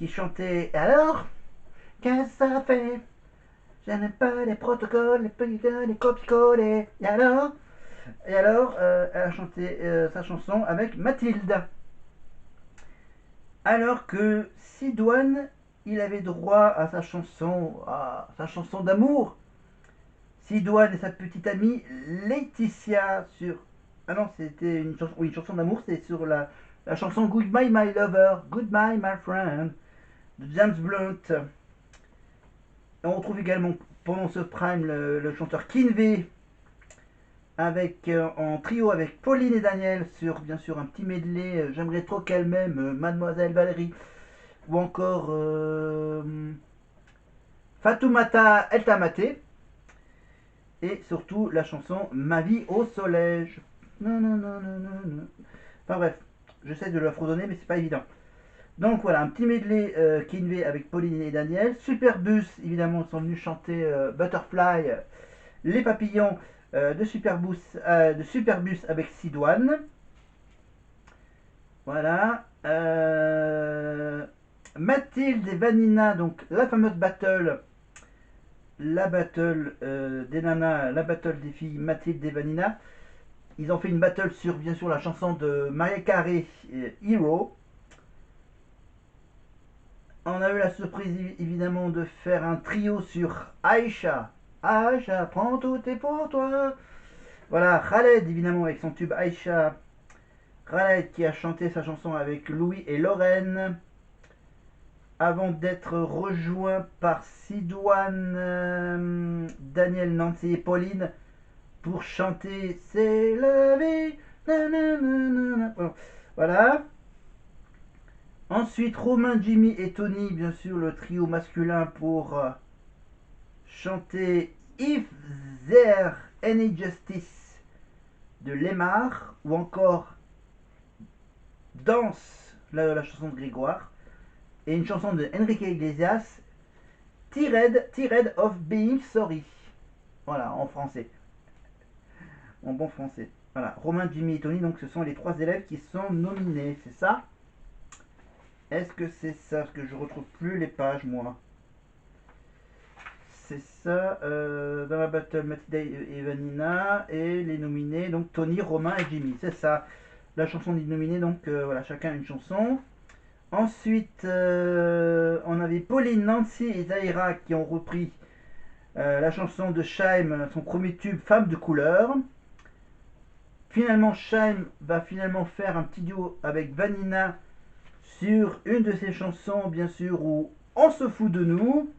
qui chantait alors, qu'est-ce que ça fait? Je n'aime pas les protocoles, les polygons, les copier-coller. Et alors, elle a chanté sa chanson avec Mathilde. Alors que Sidoine, il avait droit à sa chanson d'amour. Sidoine et sa petite amie Laetitia sur. Ah non, c'était une chanson, oui, une chanson d'amour, c'est sur la chanson Goodbye My Lover, Goodbye My Friend de James Blunt. Et on retrouve également pendant ce prime le chanteur Kinvey avec en trio avec Pauline et Daniel sur bien sûr un petit medley J'aimerais trop qu'elle m'aime Mademoiselle Valérie ou encore Fatoumata El Tamaté et surtout la chanson Ma vie au soleil. Non, non, non, non, non, non. Enfin bref, j'essaie de la fredonner mais c'est pas évident. Donc voilà, un petit medley Kinvey avec Pauline et Daniel. Superbus, évidemment, sont venus chanter Butterfly, Les Papillons de Superbus avec Sidoine. Voilà. Mathilde et Vanina, donc la fameuse battle. La battle des nanas, la battle des filles Mathilde et Vanina. Ils ont fait une battle sur, bien sûr, la chanson de Maria Carey, Hero. On a eu la surprise évidemment de faire un trio sur Aïcha. Aïcha, prends tout est pour toi. Voilà, Khaled évidemment avec son tube Aïcha. Khaled qui a chanté sa chanson avec Louis et Lorraine. Avant d'être rejoint par Sidoine, Daniel, Nancy et Pauline pour chanter C'est la vie. Voilà. Ensuite, Romain, Jimmy et Tony, bien sûr, le trio masculin pour chanter If There Any Justice de Lemar ou encore Danse, la chanson de Grégoire, et une chanson de Enrique Iglesias, Tired of Being Sorry. Voilà, en français, en bon français. Voilà, Romain, Jimmy et Tony, donc ce sont les trois élèves qui sont nominés, c'est ça? Est-ce que c'est ça? Parce que je retrouve plus les pages, moi. C'est ça, dans la battle Mathilda et Vanina, et les nominés, donc Tony, Romain et Jimmy, c'est ça. La chanson des nominés, donc voilà, chacun une chanson. Ensuite, on avait Pauline, Nancy et Zaira qui ont repris la chanson de Shaim, son premier tube, Femme de couleur. Finalement, Shaim va finalement faire un petit duo avec Vanina sur une de ses chansons, bien sûr, où on se fout de nous.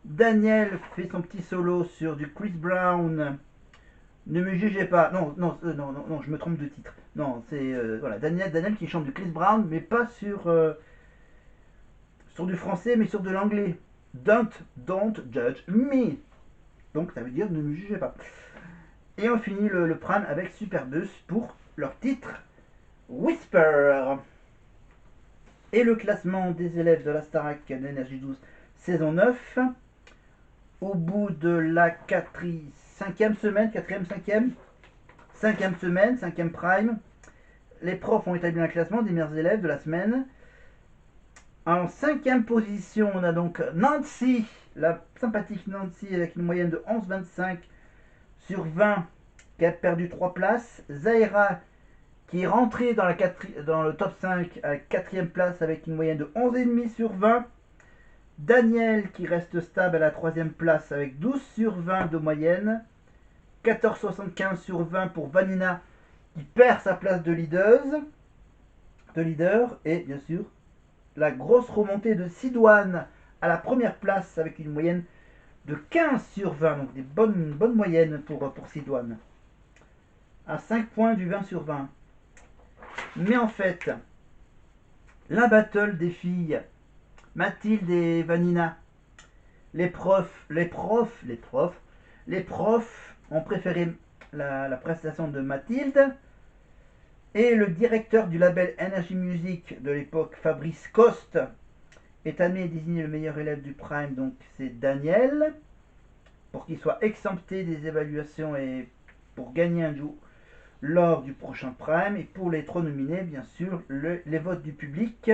Daniel fait son petit solo sur du Chris Brown. Ne me jugez pas. Non, non, non, non, non, je me trompe de titre. Non, c'est voilà, Daniel qui chante du Chris Brown, mais pas sur du français, mais sur de l'anglais. Don't judge me. Donc ça veut dire ne me jugez pas. Et on finit le prime avec Superbus pour leur titre Whisper. Et le classement des élèves de la Starac d'Energie 12 saison 9. Au bout de la cinquième semaine, quatrième, cinquième semaine, cinquième prime, les profs ont établi un classement des meilleurs élèves de la semaine. En cinquième position, on a donc Nancy, la sympathique Nancy avec une moyenne de 11,25 sur 20, qui a perdu 3 places. Zaira, qui est rentrée dans le top 5 à la quatrième place avec une moyenne de 11,5 sur 20. Daniel qui reste stable à la troisième place avec 12 sur 20 de moyenne. 14,75 sur 20 pour Vanina qui perd sa place de leader. Et bien sûr, la grosse remontée de Sidoine à la première place avec une moyenne de 15 sur 20. Donc des bonnes moyennes pour Sidoine. À 5 points du 20 sur 20. Mais en fait, la battle des filles, Mathilde et Vanina, les profs ont préféré la prestation de Mathilde et le directeur du label Energy Music de l'époque, Fabrice Coste, est admis et désigné le meilleur élève du Prime, donc c'est Daniel, pour qu'il soit exempté des évaluations et pour gagner un jour lors du prochain Prime. Et pour les trois nominés, bien sûr, les votes du public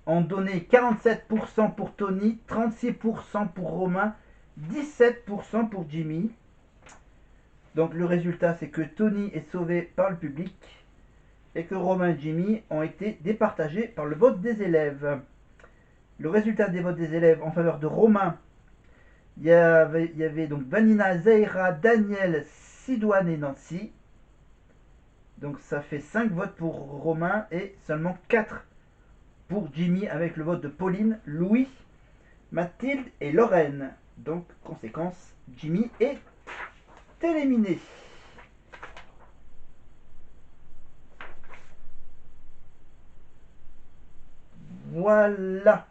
ont donné 47% pour Tony, 36% pour Romain, 17% pour Jimmy. Donc le résultat, c'est que Tony est sauvé par le public et que Romain et Jimmy ont été départagés par le vote des élèves. Le résultat des votes des élèves en faveur de Romain, il y avait donc Vanina, Zaira, Daniel, Sidoine et Nancy. Donc ça fait 5 votes pour Romain et seulement 4 pour Jimmy avec le vote de Pauline, Louis, Mathilde et Lorraine. Donc conséquence, Jimmy est éliminé. Voilà.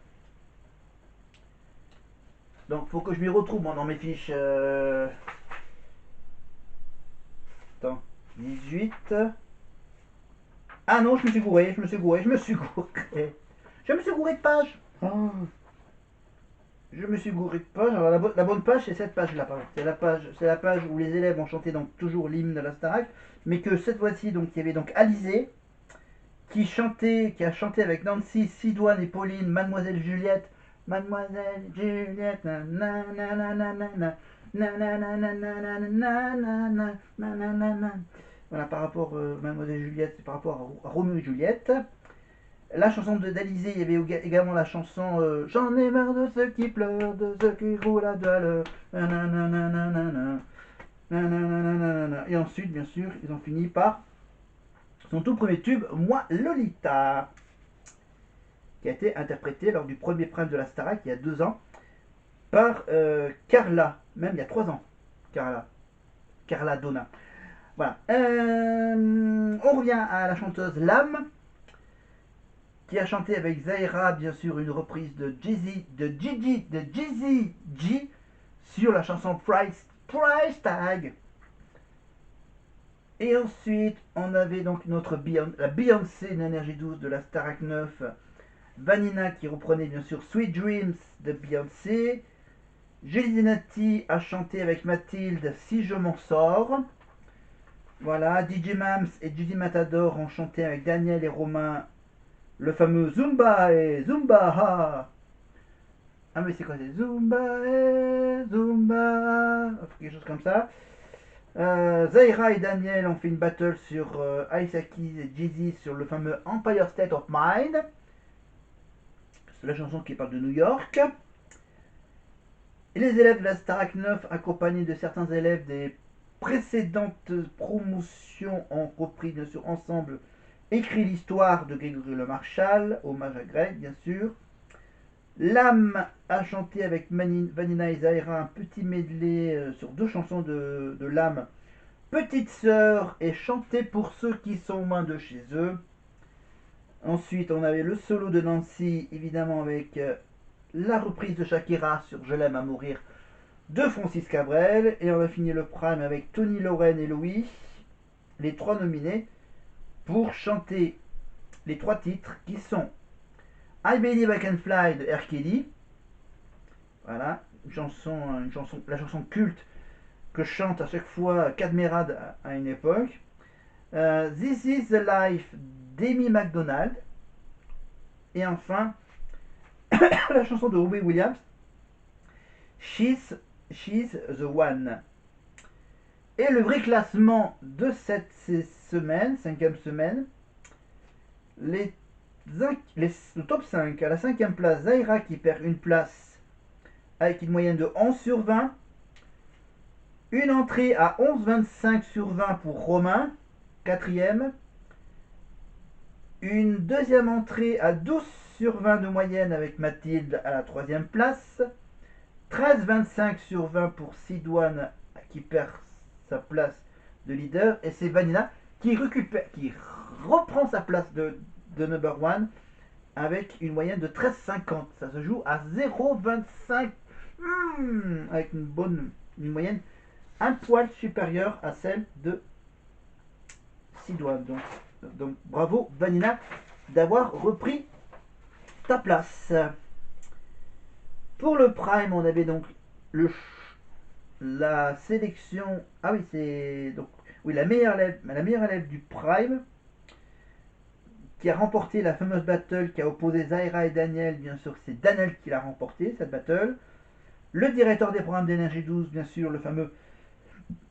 Donc faut que je m'y retrouve moi, dans mes fiches. Attends. 18. Ah non, je me suis gouré. Je me suis gouré de page. Oh. Je me suis gouré de page. Alors la bonne page, c'est cette page-là, pardon. C'est la page où les élèves ont chanté donc toujours l'hymne de la Starac, mais que cette fois-ci, donc il y avait donc Alizé qui a chanté avec Nancy, Sidoine et Pauline, Mademoiselle Juliette, Mademoiselle Juliette, voilà, par rapport Mademoiselle Juliette, c'est par rapport à Roméo et Juliette. La chanson d'Alizé, il y avait également la chanson J'en ai marre de ceux qui pleurent, de ceux qui roulent à deux et ensuite, bien sûr, ils ont fini par son tout premier tube, Moi Lolita, qui a été interprété lors du premier prime de la Starac il y a 2 ans par Carla, même il y a 3 ans. Carla Donna. Voilà. On revient à la chanteuse Lam, qui a chanté avec Zaira, bien sûr, une reprise de Jeezy G sur la chanson Price Tag. Et ensuite, on avait donc la Beyoncé d'énergie 12 de la Starac 9, Vanina qui reprenait bien sûr Sweet Dreams de Beyoncé. Julie Zenati a chanté avec Mathilde Si je m'en sors. Voilà, DJ Mams et Judy Matador ont chanté avec Daniel et Romain le fameux Zumba et Zumba ha. Ah mais c'est quoi, c'est Zumba et Zumba, quelque chose comme ça. Zaira et Daniel ont fait une battle sur Alicia Keys et Jay-Z sur le fameux Empire State of Mind. C'est la chanson qui parle de New York. Et les élèves de la Starac 9, accompagnés de certains élèves des précédentes promotions, ont repris bien sûr ensemble Écrit l'histoire de Grégory Le Marchal, hommage à Greg bien sûr. L'âme a chanté avec Vanina et Zaira un petit medley sur 2 chansons de l'âme, Petite Sœur et Chanter pour ceux qui sont loin de chez eux. Ensuite, on avait le solo de Nancy, évidemment avec la reprise de Shakira sur Je l'aime à mourir de Francis Cabrel. Et on a fini le prime avec Tony, Lorraine et Louis, les 3 nominés, pour chanter les 3 titres qui sont I Believe I Can Fly de R. Kelly. Voilà, la chanson culte que chante à chaque fois Cadmerade à une époque. This is the Life d'Amy McDonald. Et enfin, la chanson de Robbie Williams, She's the One. Et le vrai classement de cette semaine, 5e semaine, le top 5, à la 5e place, Zaira qui perd une place avec une moyenne de 11 sur 20. Une entrée à 11,25 sur 20 pour Romain, 4e. Une deuxième entrée à 12 sur 20 de moyenne avec Mathilde à la 3e place. 13,25 sur 20 pour Sidoine qui perd sa place de leader. Et c'est Vanina qui reprend sa place de number one avec une moyenne de 13,50. Ça se joue à 0,25. Avec une moyenne un poil supérieure à celle de Sidoine. Donc bravo Vanina d'avoir repris ta place. Pour le prime, on avait donc la sélection. Ah oui, c'est donc oui la meilleure élève du prime qui a remporté la fameuse battle qui a opposé Zaira et Daniel. Bien sûr, c'est Daniel qui l'a remporté, cette battle. Le directeur des programmes d'Énergie 12, bien sûr, le fameux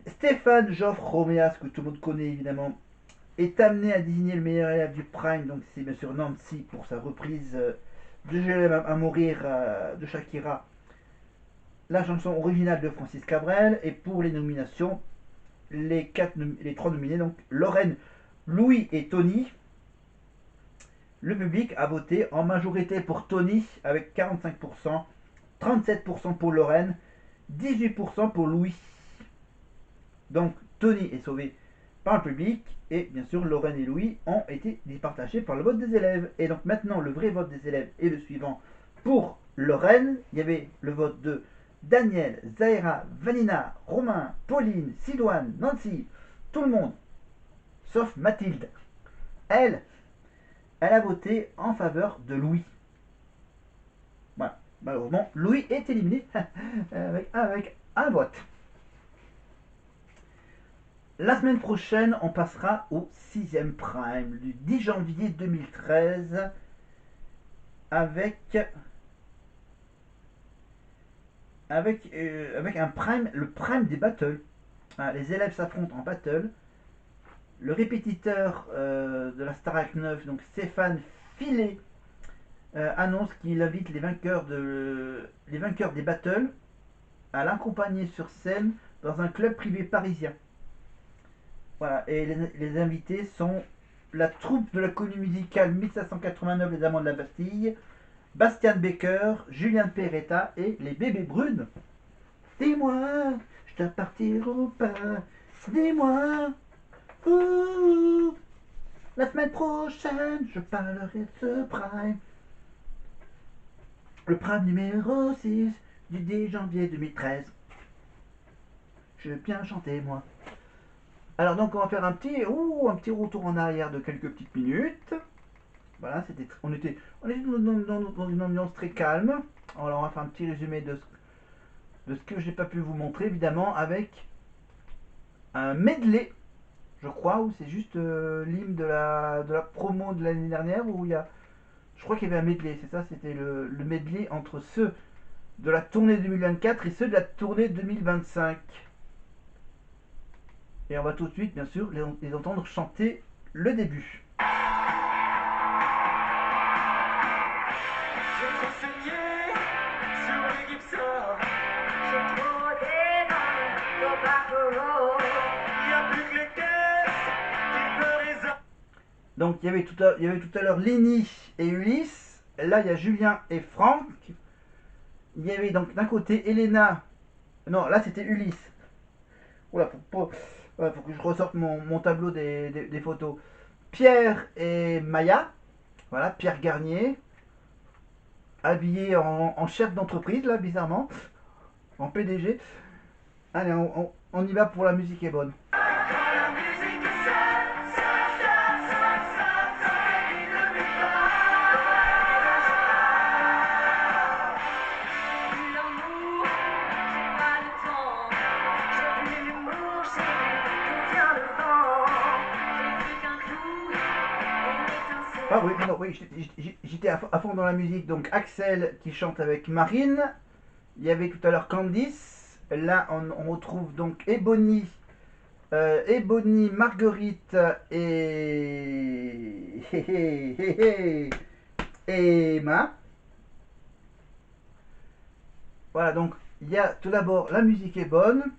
Stéphane Joffre Roméas, que tout le monde connaît évidemment, est amené à désigner le meilleur élève du Prime. Donc c'est bien sûr Nancy pour sa reprise de Je l'aime à mourir de Shakira, la chanson originale de Francis Cabrel. Et pour les nominations, les trois nominés, donc Lorraine, Louis et Tony. Le public a voté en majorité pour Tony avec 45%, 37% pour Lorraine, 18% pour Louis. Donc Tony est sauvé par le public et bien sûr Lorraine et Louis ont été départagés par le vote des élèves. Et donc maintenant le vrai vote des élèves est le suivant. Pour Lorraine, il y avait le vote de Daniel, Zaira, Vanina, Romain, Pauline, Sidoine, Nancy, tout le monde, sauf Mathilde. Elle, elle a voté en faveur de Louis. Voilà. Malheureusement, Louis est éliminé avec un vote. La semaine prochaine, on passera au 6e Prime, du 10 janvier 2013, avec un Prime, le Prime des battles. Les élèves s'affrontent en battle. Le répétiteur de la Starac 9, donc Stéphane Filet, annonce qu'il invite les vainqueurs des battles à l'accompagner sur scène dans un club privé parisien. Voilà, et les invités sont la troupe de la comédie musicale 1589 Les Amants de la Bastille, Bastian Becker, Julien Peretta et les Bébés Brunes. Dis-moi, je dois partir ou pas? Dis-moi, ouh, la semaine prochaine, je parlerai de ce Prime. Le Prime numéro 6 du 10 janvier 2013. Je vais bien chanter, moi. Alors donc on va faire un petit retour en arrière de quelques petites minutes. Voilà, on était dans une ambiance très calme. Alors on va faire un petit résumé de ce que j'ai pas pu vous montrer, évidemment, avec un medley, je crois, ou c'est juste l'hymne de la promo de l'année dernière, où il y a, je crois qu'il y avait un medley, c'est ça, c'était le medley entre ceux de la tournée 2024 et ceux de la tournée 2025. Et on va tout de suite, bien sûr, les entendre chanter le début. Donc il y avait tout à l'heure Lénie et Ulysse. Là il y a Julien et Franck. Il y avait donc d'un côté Elena. Non, là c'était Ulysse. Oula, faut que je ressorte mon tableau des photos. Pierre et Maya. Voilà, Pierre Garnier. Habillé en chef d'entreprise, là, bizarrement. En PDG. Allez, on y va pour La musique est bonne. Ah oui, non, oui, j'étais à fond dans la musique. Donc Axel qui chante avec Marine. Il y avait tout à l'heure Candice. Là, on retrouve donc Ebony, Marguerite et et Emma. Voilà, donc il y a tout d'abord La musique est bonne.